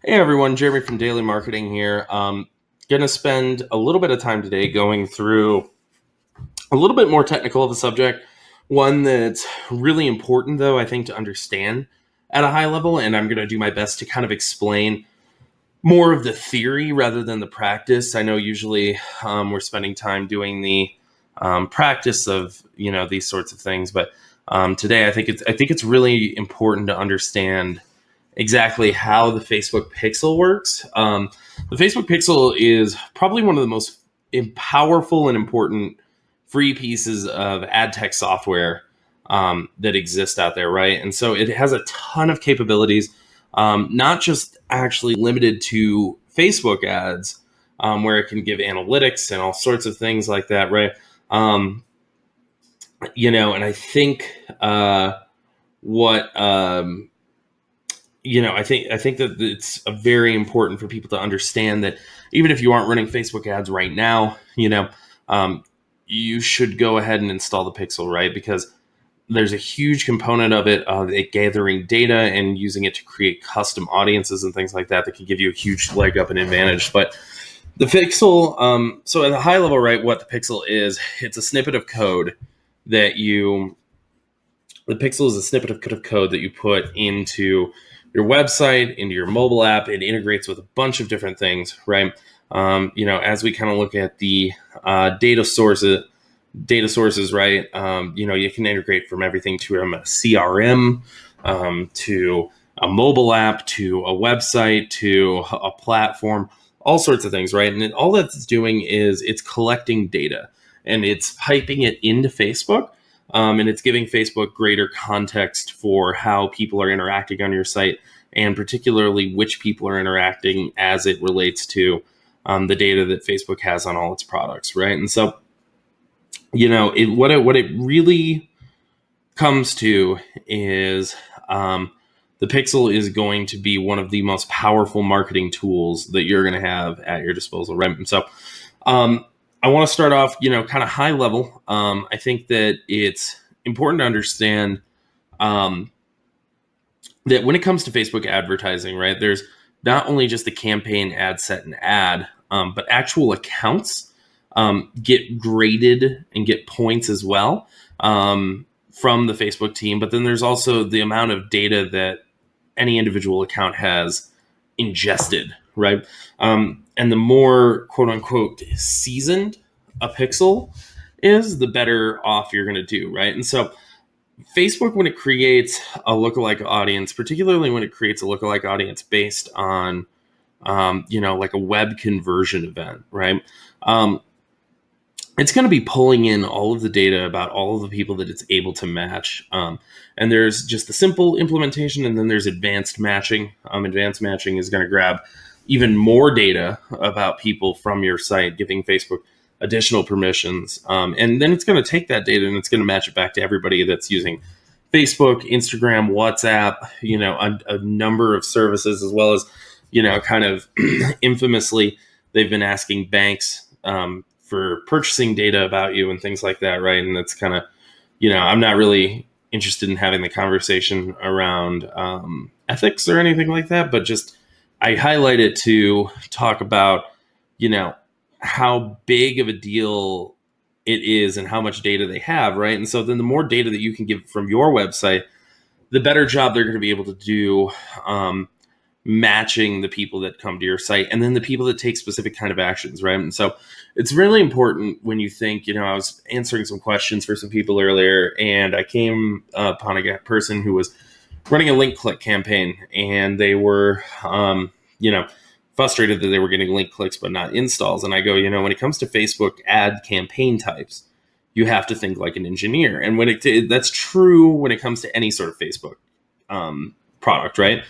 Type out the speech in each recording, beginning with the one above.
Hey everyone, Jeremy from Daily Marketing here. Gonna spend a little bit of time today going through a little bit more technical of a subject, one that's really important though, I think, to understand at a high level, and I'm gonna do my best to kind of explain more of the theory rather than the practice. I know usually we're spending time doing the practice of these sorts of things, but today I think it's really important to understand exactly how the Facebook Pixel works. The Facebook Pixel is probably one of the most powerful and important free pieces of ad tech software that exist out there, right? And so it has a ton of capabilities, not just actually limited to Facebook ads, where it can give analytics and all sorts of things like that, right? And I think what I think that it's very important for people to understand that even if you aren't running Facebook ads right now, you should go ahead and install the Pixel, right? Because there's a huge component of it gathering data and using it to create custom audiences and things like that that can give you a huge leg up and advantage. But the Pixel, so at a high level, right, what the Pixel is, it's a snippet of code that the Pixel is a snippet of code that you put into your website, into your mobile app. It integrates with a bunch of different things, right? As we kind of look at the data sources, right? You can integrate from everything to a CRM, to a mobile app, to a website, to a platform, all sorts of things, right? And all that's doing is it's collecting data and it's piping it into Facebook. And it's giving Facebook greater context for how people are interacting on your site, and particularly which people are interacting as it relates to the data that Facebook has on all its products, right? And so, what it really comes to is the Pixel is going to be one of the most powerful marketing tools that you're going to have at your disposal, right? And so, I want to start off, kind of high level. I think that it's important to understand that when it comes to Facebook advertising, right, there's not only just the campaign, ad set, and ad, but actual accounts get graded and get points as well from the Facebook team. But then there's also the amount of data that any individual account has ingested, right? And the more quote unquote seasoned a pixel is, the better off you're going to do, right? And so Facebook, when it creates a lookalike audience, particularly when it creates a lookalike audience based on, like a web conversion event, right? It's going to be pulling in all of the data about all of the people that it's able to match. And there's just the simple implementation, and then there's advanced matching. Advanced matching is going to grab even more data about people from your site, giving Facebook additional permissions. And then it's going to take that data and it's going to match it back to everybody that's using Facebook, Instagram, WhatsApp, a number of services, as well as, kind of infamously, they've been asking banks for purchasing data about you and things like that, right? And that's kind of, I'm not really interested in having the conversation around ethics or anything like that, but just I highlight it to talk about, how big of a deal it is and how much data they have, right? And so then the more data that you can give from your website, the better job they're going to be able to do matching the people that come to your site, and then the people that take specific kind of actions, right? And so it's really important when you think, I was answering some questions for some people earlier, and I came upon a person who was running a link click campaign, and they were, frustrated that they were getting link clicks but not installs. And I go, when it comes to Facebook ad campaign types, you have to think like an engineer. And that's true when it comes to any sort of Facebook product, right?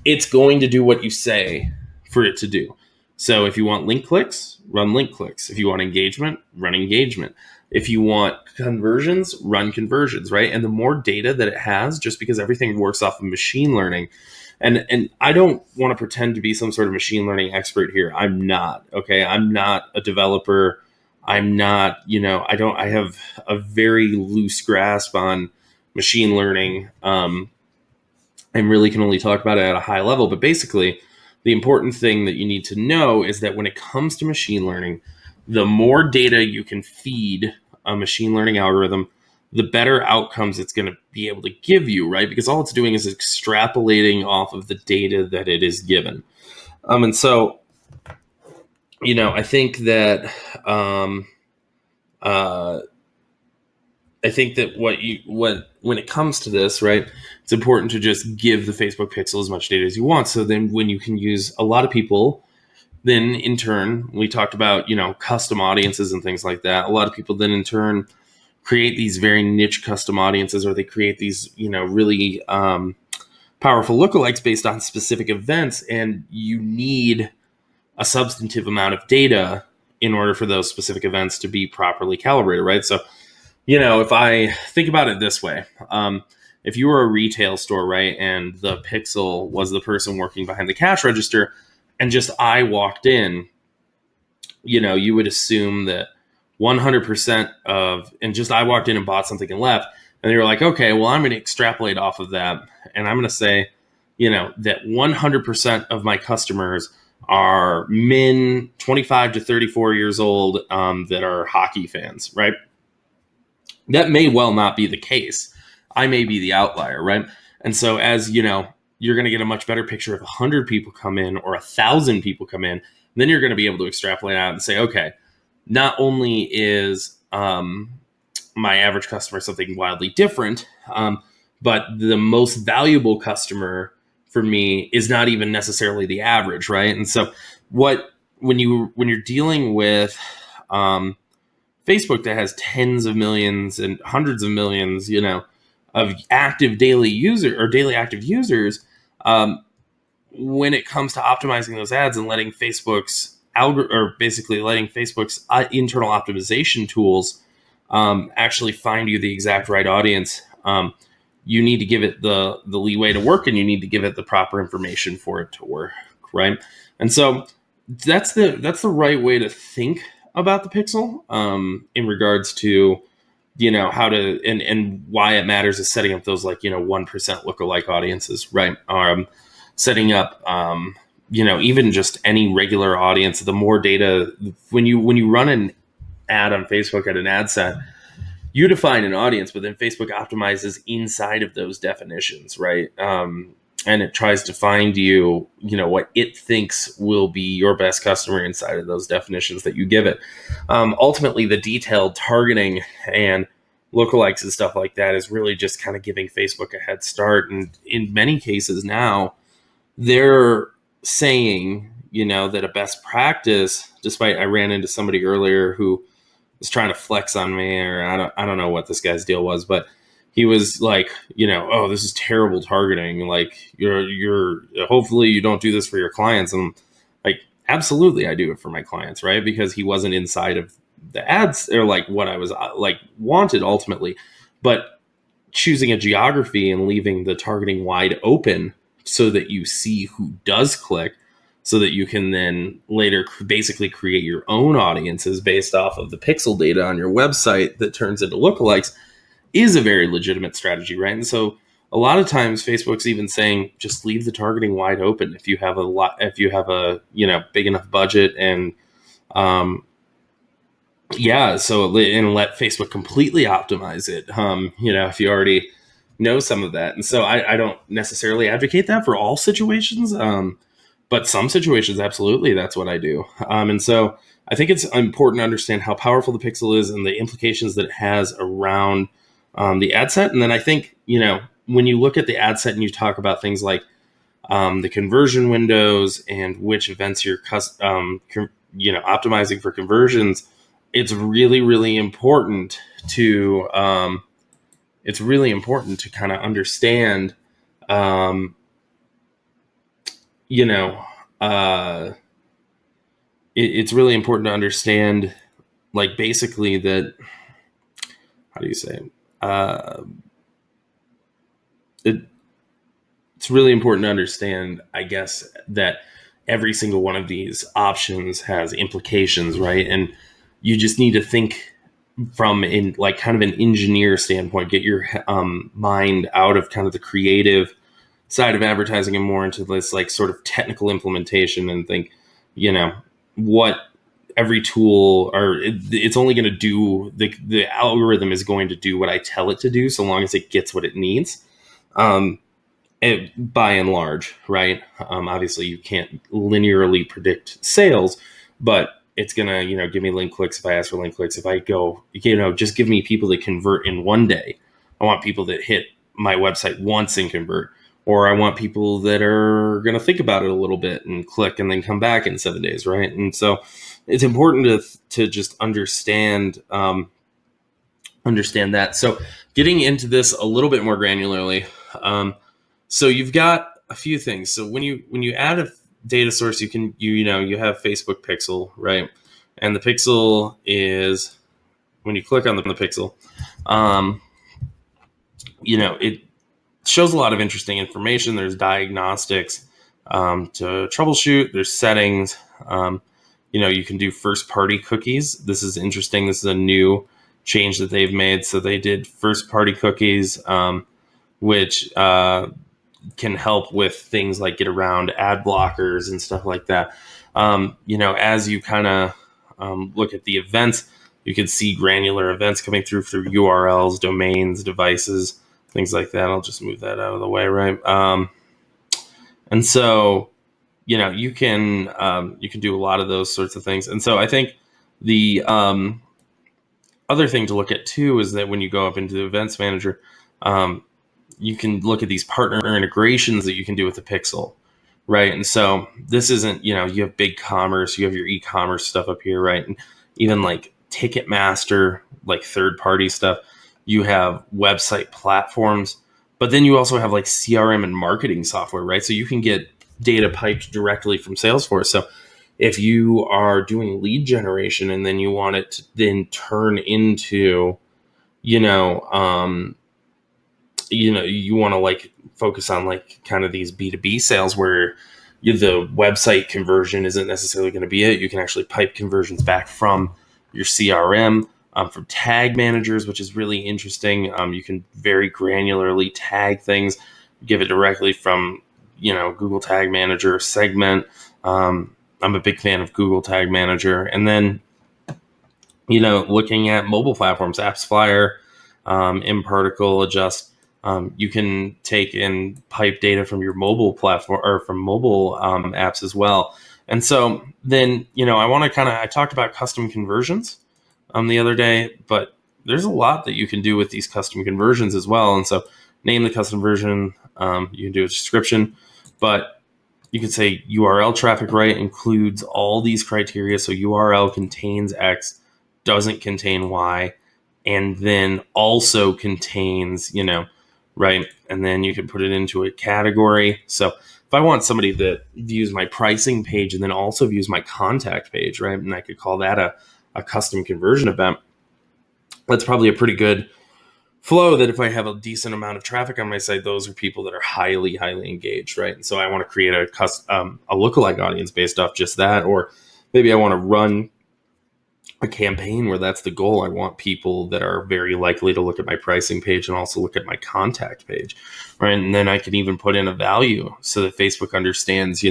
It's going to do what you say for it to do. So if you want link clicks, run link clicks. If you want engagement, run engagement. If you want conversions, run conversions, right? And the more data that it has, just because everything works off of machine learning, and I don't want to pretend to be some sort of machine learning expert here. I'm not, okay? I'm not a developer. I'm not, I have a very loose grasp on machine learning. And really can only talk about it at a high level. But basically, the important thing that you need to know is that when it comes to machine learning, the more data you can feed a machine learning algorithm, the better outcomes it's going to be able to give you, right? Because all it's doing is extrapolating off of the data that it is given. And so, I think that when it comes to this, right, it's important to just give the Facebook pixel as much data as you want. So then when you can use a lot of people, then in turn, we talked about, custom audiences and things like that. A lot of people then in turn create these very niche custom audiences, or they create these, really powerful lookalikes based on specific events. And you need a substantive amount of data in order for those specific events to be properly calibrated, right? So, if I think about it this way, if you were a retail store, right, and the pixel was the person working behind the cash register, and just I walked in, you would assume that 100% and just I walked in and bought something and left, and they were like, okay, well, I'm going to extrapolate off of that, and I'm going to say, that 100% of my customers are men 25 to 34 years old that are hockey fans, right? That may well not be the case. I may be the outlier, right? And so as you're going to get a much better picture if 100 people come in or 1,000 people come in. Then you're going to be able to extrapolate out and say, okay, not only is my average customer something wildly different, but the most valuable customer for me is not even necessarily the average, right? And so when you're dealing with Facebook that has tens of millions and hundreds of millions, of active daily active users, when it comes to optimizing those ads and letting Facebook's letting Facebook's internal optimization tools actually find you the exact right audience, you need to give it the leeway to work, and you need to give it the proper information for it to work, right? And so that's the right way to think about the pixel in regards to how to and why it matters is setting up those 1% lookalike audiences, right? Setting up even just any regular audience. The more data, when you run an ad on Facebook at an ad set, you define an audience, but then Facebook optimizes inside of those definitions, right? And it tries to find you, what it thinks will be your best customer inside of those definitions that you give it. Ultimately, the detailed targeting and lookalikes and stuff like that is really just kind of giving Facebook a head start. And in many cases now, they're saying, that a best practice, despite I ran into somebody earlier who was trying to flex on me, or I don't know what this guy's deal was, but he was like, oh, this is terrible targeting. Like you're hopefully you don't do this for your clients. And I'm like, absolutely, I do it for my clients, right? Because he wasn't inside of the ads or what I was wanted ultimately, but choosing a geography and leaving the targeting wide open so that you see who does click, so that you can then later basically create your own audiences based off of the pixel data on your website that turns into lookalikes, is a very legitimate strategy, right? And so a lot of times Facebook's even saying just leave the targeting wide open if you have a big enough budget, and and let Facebook completely optimize it. If you already know some of that. And so I don't necessarily advocate that for all situations, but some situations absolutely that's what I do. And so I think it's important to understand how powerful the pixel is and the implications that it has around the ad set. And then I think, when you look at the ad set and you talk about things like the conversion windows and which events you're optimizing for conversions, it's really, really important to kind of understand, it's really important to understand, basically that, how do you say it? It's really important to understand, I guess, that every single one of these options has implications, right? And you just need to think from kind of an engineer standpoint, get your mind out of kind of the creative side of advertising and more into this like sort of technical implementation and think, you know, what every tool or it's only going to do the algorithm is going to do what I tell it to do so long as it gets what it needs. By and large, right? Obviously, you can't linearly predict sales, but it's gonna, give me link clicks if I ask for link clicks. If I go, just give me people that convert in one day. I want people that hit my website once and convert, or I want people that are gonna think about it a little bit and click and then come back in 7 days, right? And so it's important to just understand that. So getting into this a little bit more granularly. So you've got a few things. So when you add a data source, you have Facebook Pixel, right? And the Pixel is, when you click on the Pixel, it shows a lot of interesting information. There's diagnostics to troubleshoot. There's settings. You can do first party cookies. This is interesting. This is a new change that they've made. So they did first party cookies, which can help with things like get around ad blockers and stuff like that. As you kind of look at the events, you can see granular events coming through URLs, domains, devices, things like that. I'll just move that out of the way, right? And so, you can do a lot of those sorts of things. And so I think the other thing to look at too is that when you go up into the Events Manager, you can look at these partner integrations that you can do with the Pixel, right? And so this isn't, you have BigCommerce, you have your e-commerce stuff up here, right? And even like Ticketmaster, like third-party stuff. You have website platforms, but then you also have like CRM and marketing software, right? So you can get data piped directly from Salesforce. So if you are doing lead generation and then you want it to then turn into, you want to like focus on like kind of these B2B sales where the website conversion isn't necessarily going to be it. You can actually pipe conversions back from your CRM, from tag managers, which is really interesting. You can very granularly tag things, give it directly from, Google Tag Manager, Segment. I'm a big fan of Google Tag Manager. And then, looking at mobile platforms, AppsFlyer, InParticle, Adjust. You can take and pipe data from your mobile platform or from mobile apps as well. And so then, I talked about custom conversions the other day, but there's a lot that you can do with these custom conversions as well. And so name the custom version, you can do a description, but you can say URL traffic right includes all these criteria. So URL contains X, doesn't contain Y, and then also contains, right? And then you can put it into a category. So if I want somebody that views my pricing page and then also views my contact page, right? And I could call that a custom conversion event. That's probably a pretty good flow that if I have a decent amount of traffic on my site, those are people that are highly, highly engaged, right? And so I want to create a lookalike audience based off just that. Or maybe I want to run a campaign where that's the goal. I want people that are very likely to look at my pricing page and also look at my contact page, right? And then I can even put in a value so that Facebook understands,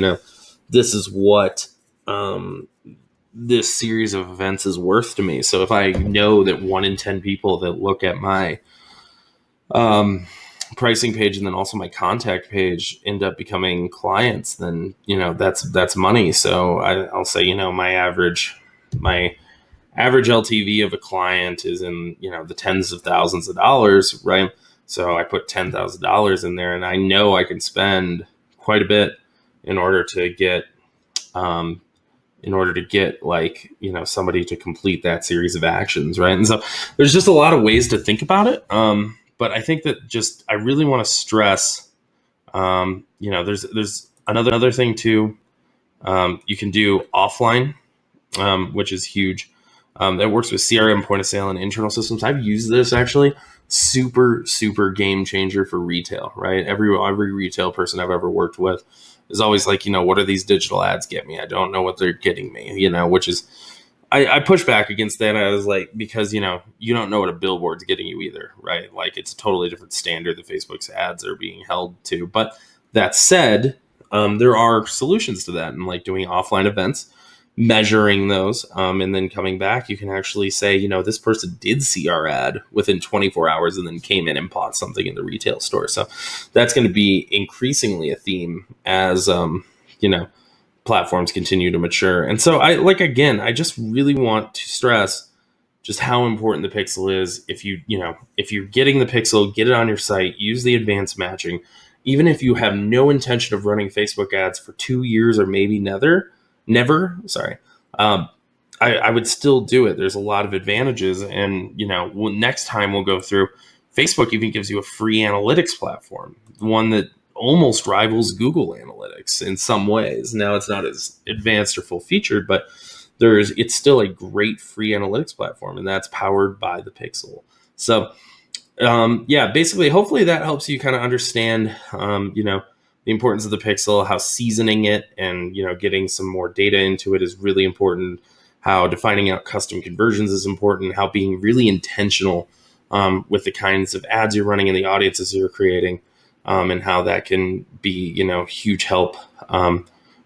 this is what this series of events is worth to me. So if I know that 1 in 10 people that look at my pricing page and then also my contact page end up becoming clients, then, that's money. So I'll say, my average LTV of a client is in, the tens of thousands of dollars, right? So I put $10,000 in there and I know I can spend quite a bit in order to get like, somebody to complete that series of actions, right? And so there's just a lot of ways to think about it. But I think that I really want to stress, there's another thing too. You can do offline, which is huge. That works with CRM, point of sale, and internal systems. I've used this actually. Super, super game changer for retail, right? Every retail person I've ever worked with is always like, what are these digital ads get me? I don't know what they're getting me, which is, I push back against that. I was like, because, you don't know what a billboard's getting you either, right? Like it's a totally different standard that Facebook's ads are being held to. But That said, there are solutions to that, and like doing offline events, measuring those, and then coming back, you can actually say, this person did see our ad within 24 hours and then came in and bought something in the retail store. So that's going to be increasingly a theme as, platforms continue to mature. And so I just really want to stress just how important the pixel is. If you're getting the pixel, get it on your site, use the advanced matching. Even if you have no intention of running Facebook ads for 2 years or maybe never, sorry, I would still do it. There's a lot of advantages. And, next time we'll go through, Facebook even gives you a free analytics platform, one that almost rivals Google Analytics in some ways. Now it's not as advanced or full featured, but it's still a great free analytics platform, and that's powered by the Pixel. So basically, hopefully that helps you kind of understand, the importance of the Pixel, how seasoning it and, getting some more data into it is really important, how defining out custom conversions is important, how being really intentional with the kinds of ads you're running and the audiences you're creating, and how that can be, huge help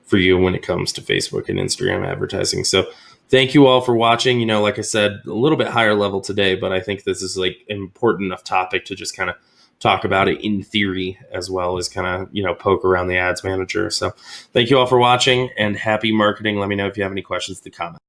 for you when it comes to Facebook and Instagram advertising. So thank you all for watching. Like I said, a little bit higher level today, but I think this is like an important enough topic to just kind of talk about it in theory, as well as kind of, poke around the ads manager. So thank you all for watching, and happy marketing. Let me know if you have any questions to comment.